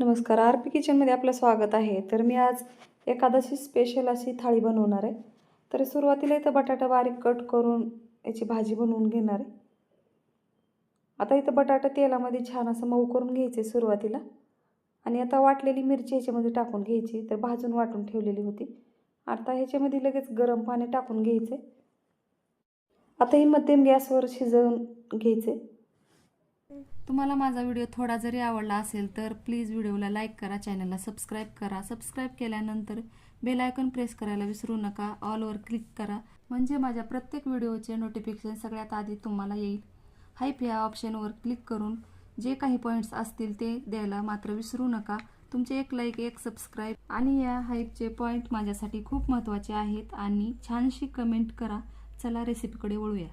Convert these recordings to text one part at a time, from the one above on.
नमस्कार, R P किचनमध्ये आपलं स्वागत आहे. तर मी आज एकादशी स्पेशल अशी थाळी बनवणार आहे. तर सुरुवातीला इथं बटाटा बारीक कट करून याची भाजी बनवून घेणार आहे. आता इथं बटाटा तेलामध्ये छान असं मऊ करून घ्यायचे सुरुवातीला. आणि आता वाटलेली मिरची ह्याच्यामध्ये टाकून घ्यायची. तर भाजून वाटून ठेवलेली होती. आता ह्याच्यामध्ये लगेच गरम पाणी टाकून घ्यायचे. आता ही मध्यम गॅसवर शिजवून घ्यायचे. तुम्हाला माझा व्हिडिओ थोडा जरी आवडला असेल तर प्लीज व्हिडिओला लाईक करा, चॅनलला सबस्क्राईब करा. सबस्क्राईब केल्यानंतर बेल आयकॉन प्रेस करायला विसरू नका. ऑलवर क्लिक करा म्हणजे माझ्या प्रत्येक व्हिडिओचे नोटिफिकेशन सगळ्यात आधी तुम्हाला येईल. हाईप या ऑप्शनवर क्लिक करून जे काही पॉईंट्स असतील ते द्यायला मात्र विसरू नका. तुमचे एक लाईक, एक सबस्क्राईब आणि या हाईपचे पॉईंट माझ्यासाठी खूप महत्त्वाचे आहेत. आणि छानशी कमेंट करा. चला रेसिपीकडे वळूया.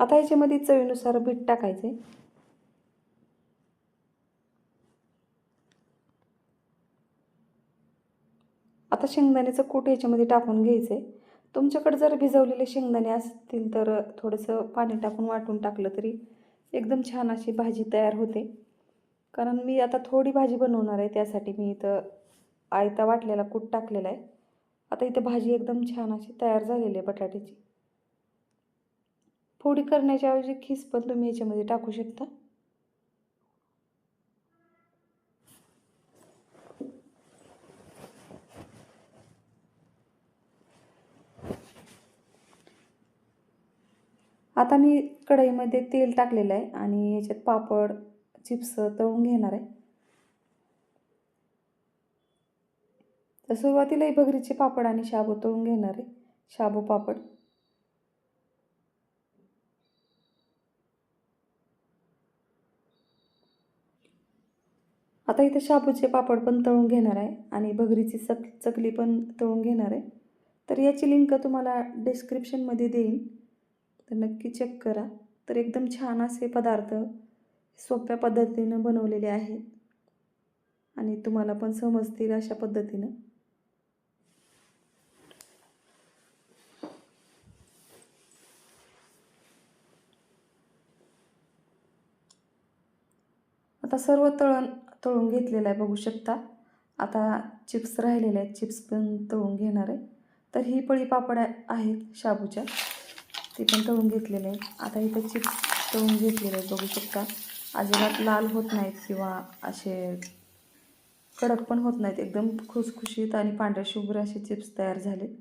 आता ह्याच्यामध्ये चवीनुसार मीठ टाकायचे. आता शेंगदाण्याचं कूट ह्याच्यामध्ये टाकून घ्यायचं आहे. तुमच्याकडे जर भिजवलेले शेंगदाणे असतील तर थोडंसं पाणी टाकून वाटून टाकलं तरी एकदम छान अशी भाजी तयार होते. कारण मी आता थोडी भाजी बनवणार आहे, त्यासाठी मी इथं आयता वाटलेला कूट टाकलेला आहे. आता इथं भाजी एकदम छान अशी तयार झालेली आहे बटाट्याची. फोडी करण्याच्या ऐवजी खीस पण तुम्ही ह्याच्यामध्ये टाकू शकता. आता मी कढईमध्ये तेल टाकलेलं आहे आणि याच्यात पापड, चिप्स तळून घेणार आहे. तर सुरुवातीला भगरीचे पापड आणि शाबू तळून घेणार आहे. शाबू पापड. आता इथे शाबूचे पापड पण तळून घेणार आहे आणि भगरीची चकली पण तळून घेणार आहे. तर याची लिंक तुम्हाला डिस्क्रिप्शनमध्ये देईन, तर नक्की चेक करा. तर एकदम छान असे पदार्थ सोप्या पद्धतीनं बनवलेले आहेत आणि तुम्हाला पण समजतील अशा पद्धतीनं. आता सर्व तळून घेतलेलं आहे, बघू शकता. आता चिप्स राहिलेले आहेत, चिप्स पण तळून घेणार आहे. तर ही पळी पापड आहेत शाबूच्या, ते पण तळून घेतलेले आहेत. आता इथं चिप्स तळून घेतलेले आहेत, बघू शकता. अजिबात लाल होत नाहीत किंवा असे कडक पण होत नाहीत. एकदम खुसखुशीत आणि पांढऱ्या शुभ्र असे चिप्स तयार झाले.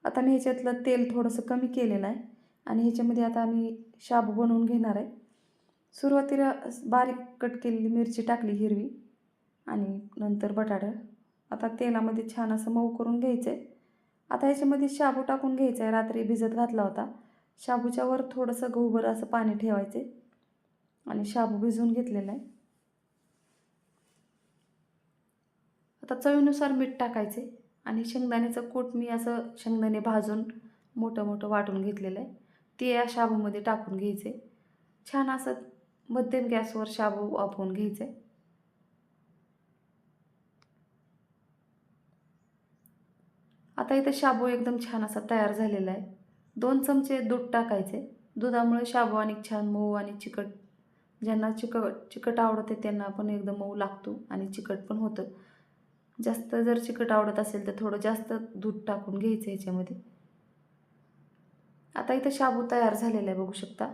आता मी ह्याच्यातलं तेल थोडंसं कमी केलेलं आहे आणि ह्याच्यामध्ये आता मी शाबू बनवून घेणार आहे. सुरुवातीला बारीक कट केलेली मिरची टाकली हिरवी आणि नंतर बटाटा. आता तेलामध्ये छान असं मऊ करून घ्यायचं आहे. आता ह्याच्यामध्ये शाबू टाकून घ्यायचा आहे. रात्री भिजत घातला होता. शाबूच्या वर थोडंसं गहूभर असं पाणी ठेवायचे आणि शाबू भिजवून घेतलेला आहे. आता चवीनुसार मीठ टाकायचे आणि शेंगदाण्याचं कूट मी असं शेंगदाणे भाजून मोठं मोठं वाटून घेतलेलं आहे, ते या शाबूमध्ये टाकून घ्यायचे. छान असं मध्यम गॅसवर शाबू वाफवून घ्यायचे. आता इथं शाबू एकदम छान असा तयार झालेला आहे. 2 चमचे दूध टाकायचे. दुधामुळे शाबू आणि छान मऊ आणि चिकट, ज्यांना चिकट आवडते त्यांना पण एकदम मऊ लागतो आणि चिकट पण होतं. जास्त जर चिकट आवडत असेल तर थोडं जास्त दूध टाकून घ्यायचं ह्याच्यामध्ये. आता इथं शाबू तयार झालेला आहे, बघू शकता.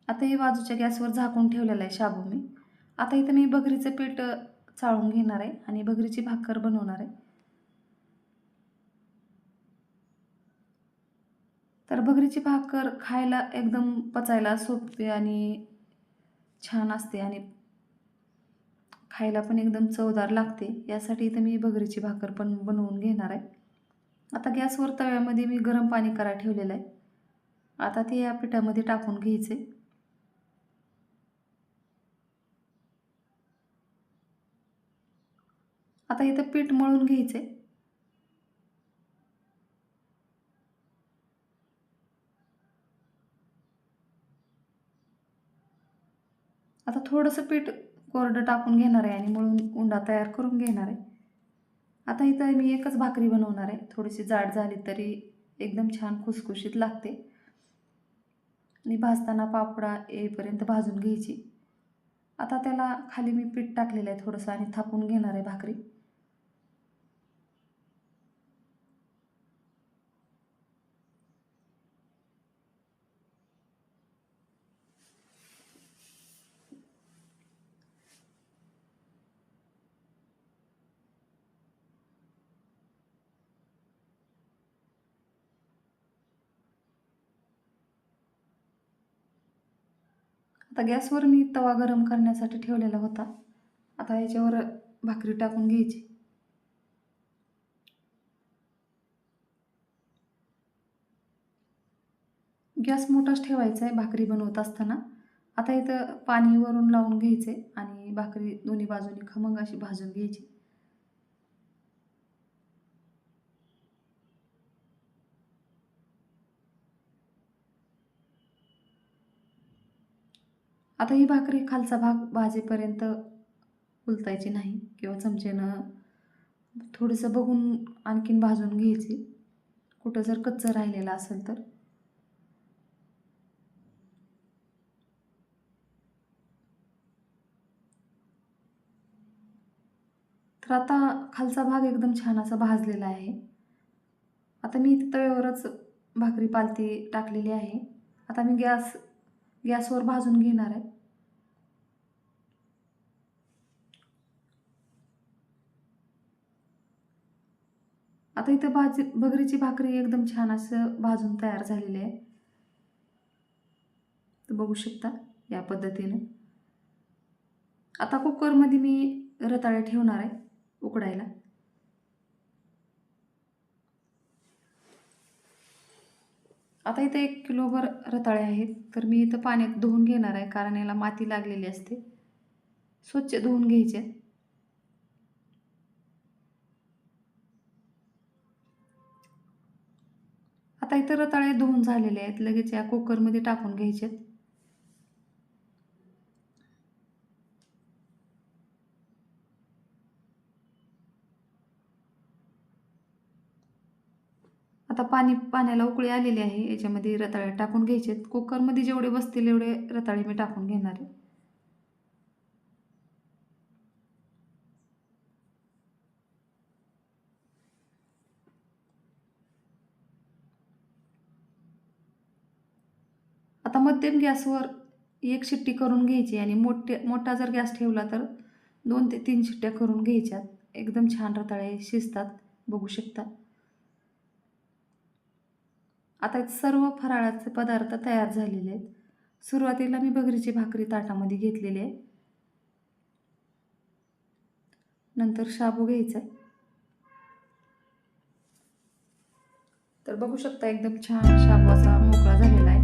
आता हे बाजूच्या गॅसवर झाकून ठेवलेलं आहे शाबू मी. आता इथं मी भगरीचं पीठ चाळून घेणार आहे आणि भगरीची भाकर बनवणार आहे. तर भगरीची भाकर खायला एकदम पचायला सोपी आणि छान असते आणि खायला पण एकदम चवदार लागते. यासाठी इथं मी भगरीची भाकर पण बनवून घेणार आहे. आता गॅसवर तव्यामध्ये मी गरम पाणी करायला ठेवलेलं आहे. आता ते या पिठामध्ये टाकून घ्यायचे. आता इथं पीठ मळून घ्यायचे. आता थोडंसं पीठ कोरडं टाकून घेणार आहे आणि मळून उंडा तयार करून घेणार आहे. आता इथं मी एकच भाकरी बनवणार आहे. थोडीशी जाड झाली तरी एकदम छान खुसखुशीत लागते. आणि भाजताना पापडा येईपर्यंत भाजून घ्यायची. आता त्याला खाली मी पीठ टाकलेलं आहे थोडंसं आणि थापून घेणार आहे भाकरी. आता गॅसवर मी तवा गरम करण्यासाठी ठेवलेला होता. आता याच्यावर भाकरी टाकून घ्यायची. गॅस मोठाच ठेवायचा आहे भाकरी बनवत असताना. आता इथं पाणी वरून लावून घ्यायचे आणि भाकरी दोन्ही बाजूनी खमंग अशी भाजून घ्यायची. आता ही भाकरी खालचा भाग भाजेपर्यंत उलटायची नाही किंवा चमचेनं थोडंसं बघून आणखीन भाजून घ्यायची, कुठं जर कच्चं राहिलेलं असेल तर. तर आता खालचा भाग एकदम छान असा भाजलेला आहे. आता मी इथे तव्यावरच भाकरी पालती टाकलेली आहे. आता मी गॅसवर भाजून घेणार आहे. आता इथं बगरीची भाकरी एकदम छान असं भाजून तयार झालेली आहे. तर बघू शकता या पद्धतीने. आता कुकरमध्ये मी रताळे ठेवणार आहे उकडायला. आता इथे 1 किलोभर रताळे आहेत. तर मी इथं पाण्यात धुवून घेणार आहे, कारण याला माती लागलेली असते. स्वच्छ धुवून घ्यायचे. आता इथं रताळे धुवून झालेले आहेत. लगेच या कुकरमध्ये टाकून घ्यायचे. आता पाण्याला उकळी आलेली आहे. याच्यामध्ये रताळे टाकून घ्यायचे. कुकरमध्ये जेवढे बसतील एवढे रताळे मी टाकून घेणार आहे. आता मध्यम गॅसवर 1 शिट्टी करून घ्यायची आणि मोठा जर गॅस ठेवला तर 2 ते 3 शिट्ट्या करून घ्यायच्यात. एकदम छान रताळे शिजतात, बघू शकता. आता सर्व फराळाचे पदार्थ तयार झालेले आहेत. सुरुवातीला मी बगरीची भाकरी ताटामध्ये घेतलेली आहे. नंतर शाबू घ्यायचा. तर बघू शकता एकदम छान शाबू असा मोकळा झालेला आहे.